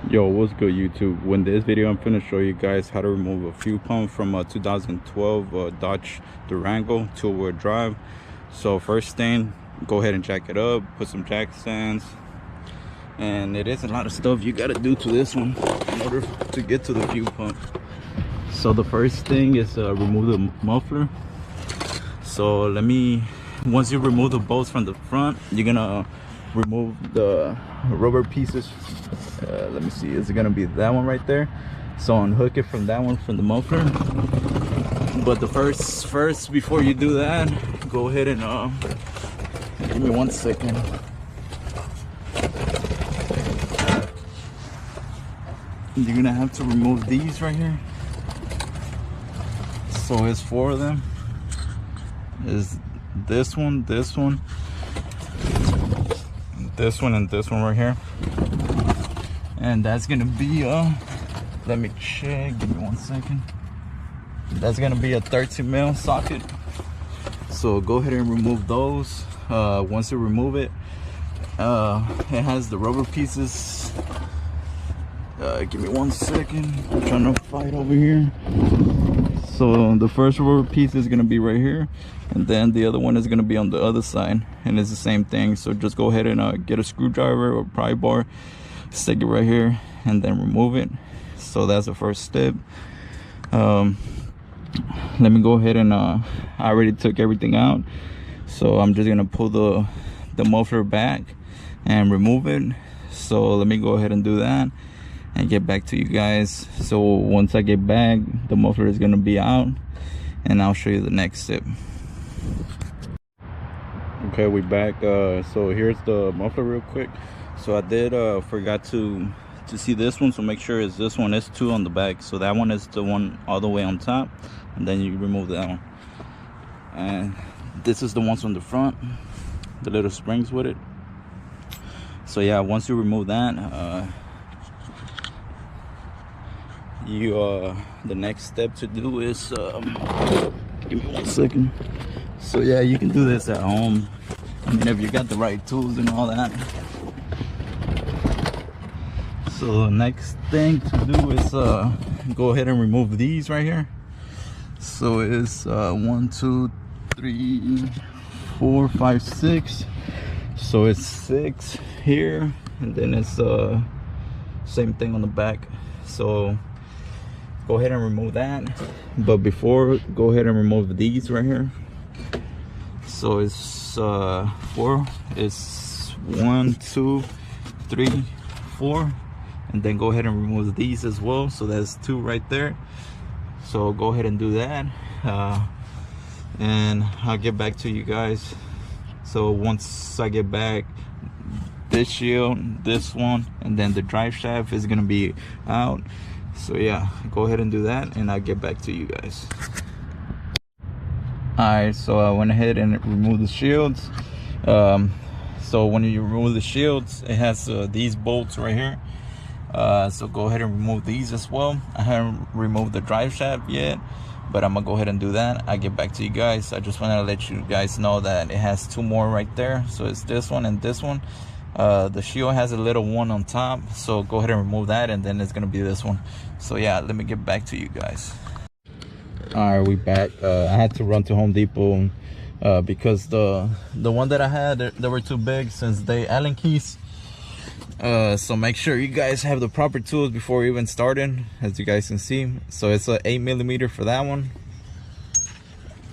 Yo, what's good YouTube? In this video I'm gonna show you guys how to remove a fuel pump from a 2012 Dodge Durango 2wd drive. So first thing, go ahead and jack it up, put some jack stands, and it is a lot of stuff you gotta do to this one in order to get to the fuel pump. So the first thing is remove the muffler. So once you remove the bolts from the front, you're gonna remove the rubber pieces. Let me see, is it gonna be that one right there? So unhook it from that one, from the muffler. But the first before you do that, go ahead and give me 1 second. You're gonna have to remove these right here. So it's 4 of them. Is this one, and this one right here. And that's gonna be let me check, give me 1 second. That's gonna be a 13 mil socket. So go ahead and remove those. Once you remove it, it has the rubber pieces. Give me 1 second, I'm trying to fight over here. So the first rubber piece is gonna be right here, and then the other one is gonna be on the other side, and it's the same thing. So just go ahead and get a screwdriver or pry bar, stick it right here, and then remove it. So that's the first step. Let me go ahead and I already took everything out, so I'm just gonna pull the muffler back and remove it. So let me go ahead and do that and get back to you guys. So once I get back, the muffler is gonna be out, and I'll show you the next step. Okay, we back. So here's the muffler real quick. So I did forgot to see this one, so make sure it's this one. It's 2 on the back, so that one is the one all the way on top, and then you remove that one. And this is the ones on the front, the little springs with it. So yeah, once you remove that, the next step to do is give me 1 second. So yeah, you can do this at home, I mean, if you got the right tools and all that. So the next thing to do is go ahead and remove these right here. So it's 1 2 3 4 5 6. So it's 6 here, and then it's same thing on the back. So go ahead and remove that, but before, go ahead and remove these right here. So it's 4. It's 1 2 3 4, and then go ahead and remove these as well. So that's 2 right there. So go ahead and do that, and I'll get back to you guys. So once I get back, this shield, this one, and then the drive shaft is gonna be out. So yeah, go ahead and do that, and I'll get back to you guys. Alright, so I went ahead and removed the shields. So when you remove the shields, it has these bolts right here. So go ahead and remove these as well. I haven't removed the drive shaft yet, but I'm gonna go ahead and do that. I'll get back to you guys. I just want to let you guys know that it has 2 more right there. So it's this one and this one. The shield has a little one on top, so go ahead and remove that, and then it's gonna be this one. So yeah, let me get back to you guys. All right, we back. I had to run to Home Depot because the one that I had, they were too big since they Allen keys. So make sure you guys have the proper tools before you even starting, as you guys can see. So it's a 8mm for that one.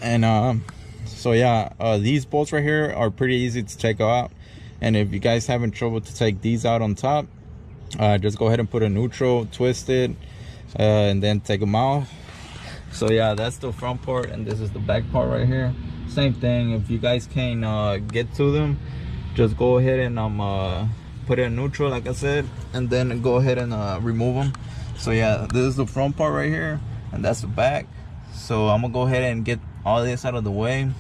And so yeah, these bolts right here are pretty easy to take out. And if you guys having trouble to take these out on top, just go ahead and put a neutral, twist it, and then take them out. So yeah, that's the front part, and this is the back part right here. Same thing, if you guys can get to them, just go ahead and put it in neutral, like I said, and then go ahead and remove them. So yeah, this is the front part right here, and that's the back. So I'm gonna go ahead and get all this out of the way.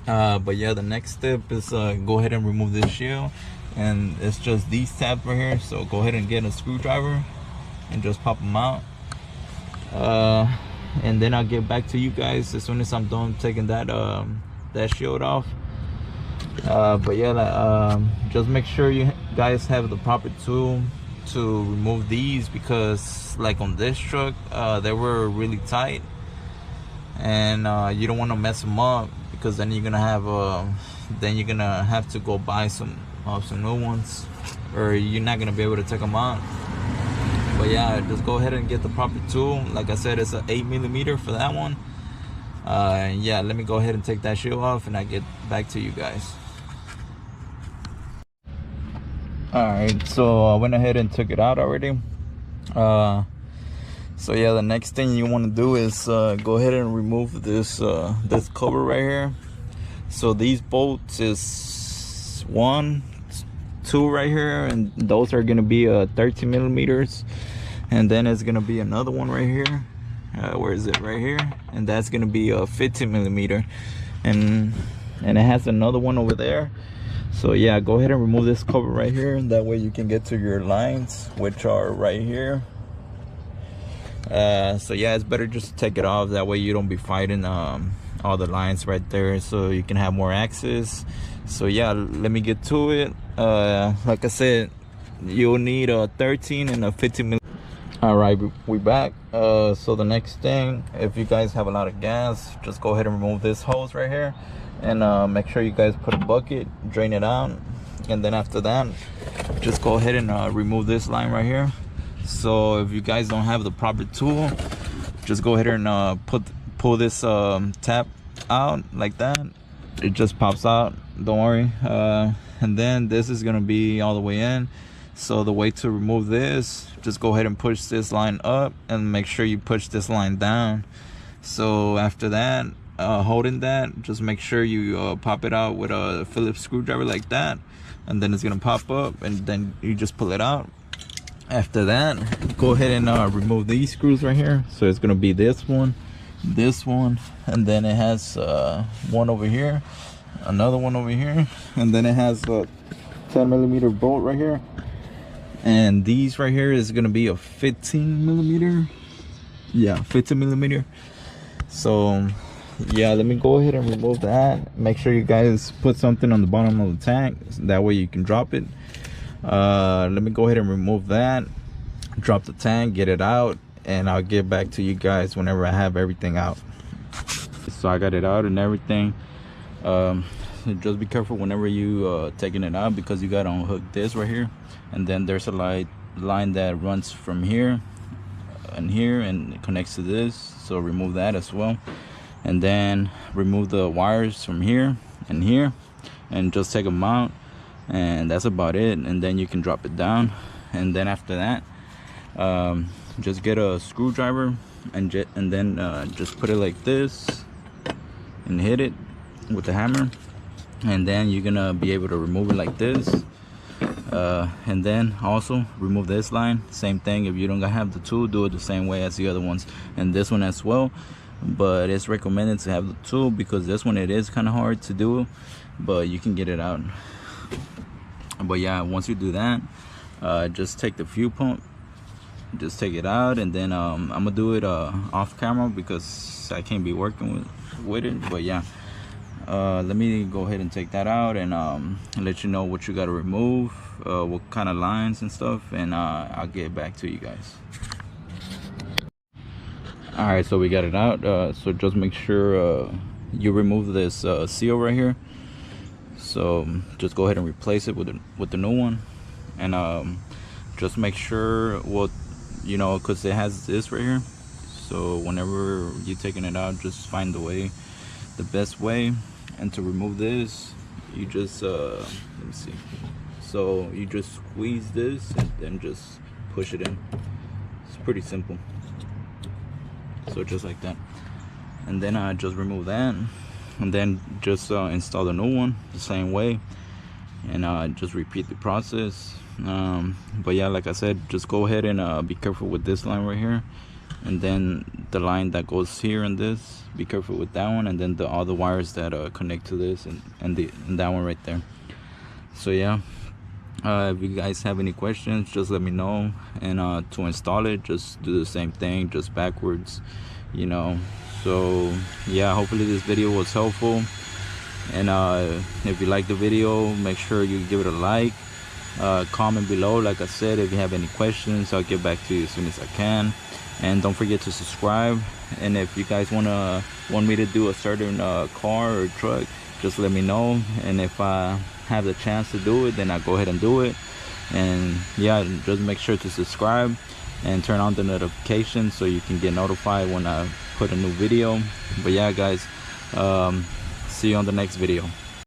But yeah, the next step is go ahead and remove this shield, and it's just these tabs right here. So go ahead and get a screwdriver and just pop them out, and then I'll get back to you guys as soon as I'm done taking that that shield off. But yeah, just make sure you guys have the proper to remove these because, like on this truck, they were really tight, and you don't want to mess them up, because then you're gonna have to go buy some new ones, or you're not gonna be able to take them out. But yeah, just go ahead and get the proper tool. Like I said, it's an 8mm for that one. Yeah, let me go ahead and take that shield off, and I get back to you guys. Alright, so I went ahead and took it out already. So yeah, the next thing you want to do is go ahead and remove this this cover right here. So these bolts is 1, 2 right here, and those are gonna be 13mm, and then it's gonna be another one right here. Where is it? Right here, and that's gonna be a 15mm, and it has another one over there. So yeah, go ahead and remove this cover right here, and that way you can get to your lines, which are right here. So yeah, it's better just to take it off, that way you don't be fighting all the lines right there, so you can have more access. So yeah, let me get to it. Like I said, you'll need a 13 and a 15mm. All right, we back. So the next thing, if you guys have a lot of gas, just go ahead and remove this hose right here, and make sure you guys put a bucket, drain it out, and then after that, just go ahead and remove this line right here. So if you guys don't have the proper tool, just go ahead and pull this tap out like that. It just pops out, don't worry. And then this is gonna be all the way in. So the way to remove this, just go ahead and push this line up, and make sure you push this line down. So after that, holding that, just make sure you pop it out with a Phillips screwdriver like that, and then it's gonna pop up, and then you just pull it out. After that, go ahead and remove these screws right here. So it's gonna be this one, and then it has one over here, another one over here, and then it has a 10mm bolt right here, and these right here is gonna be a 15mm. Yeah, 15mm. So yeah, let me go ahead and remove that. Make sure you guys put something on the bottom of the tank, that way you can drop it. Let me go ahead and remove that, drop the tank, get it out, and I'll get back to you guys whenever I have everything out. So I got it out and everything. Just be careful whenever you taking it out, because you gotta unhook this right here, and then there's a line that runs from here and here and it connects to this, so remove that as well. And then remove the wires from here and here, and just take them out, and that's about it. And then you can drop it down, and then after that, just get a screwdriver and then just put it like this and hit it with the hammer, and then you're gonna be able to remove it like this. And then also remove this line, same thing. If you don't have the tool, do it the same way as the other ones, and this one as well. But it's recommended to have the tool, because this one, it is kind of hard to do, but you can get it out. But yeah, once you do that, just take the fuel pump, just take it out, and then I'm gonna do it off camera because I can't be working with it. But yeah, let me go ahead and take that out, and let you know what you got to remove, what kind of lines and stuff, and I'll get back to you guys. All right, so we got it out. So just make sure you remove this seal right here. So just go ahead and replace it with the new one, and just make sure, well, you know, because it has this right here. So whenever you're taking it out, just find the best way. And to remove this, you just let me see. So you just squeeze this and then just push it in. It's pretty simple. So just like that, and then I just remove that, and then just install the new one the same way, and just repeat the process. But yeah, like I said, just go ahead and be careful with this line right here, and then the line that goes here and this, be careful with that one, and then all the wires that connect to this and that one right there. So yeah, if you guys have any questions, just let me know. And to install it, just do the same thing, just backwards, you know. So yeah, hopefully this video was helpful, and if you like the video, make sure you give it a like, comment below. Like I said, if you have any questions, I'll get back to you as soon as I can. And don't forget to subscribe. And if you guys want me to do a certain car or truck, just let me know. And if I have the chance to do it, then I'll go ahead and do it. And yeah, just make sure to subscribe and turn on the notifications so you can get notified when I put a new video. But yeah guys, see you on the next video.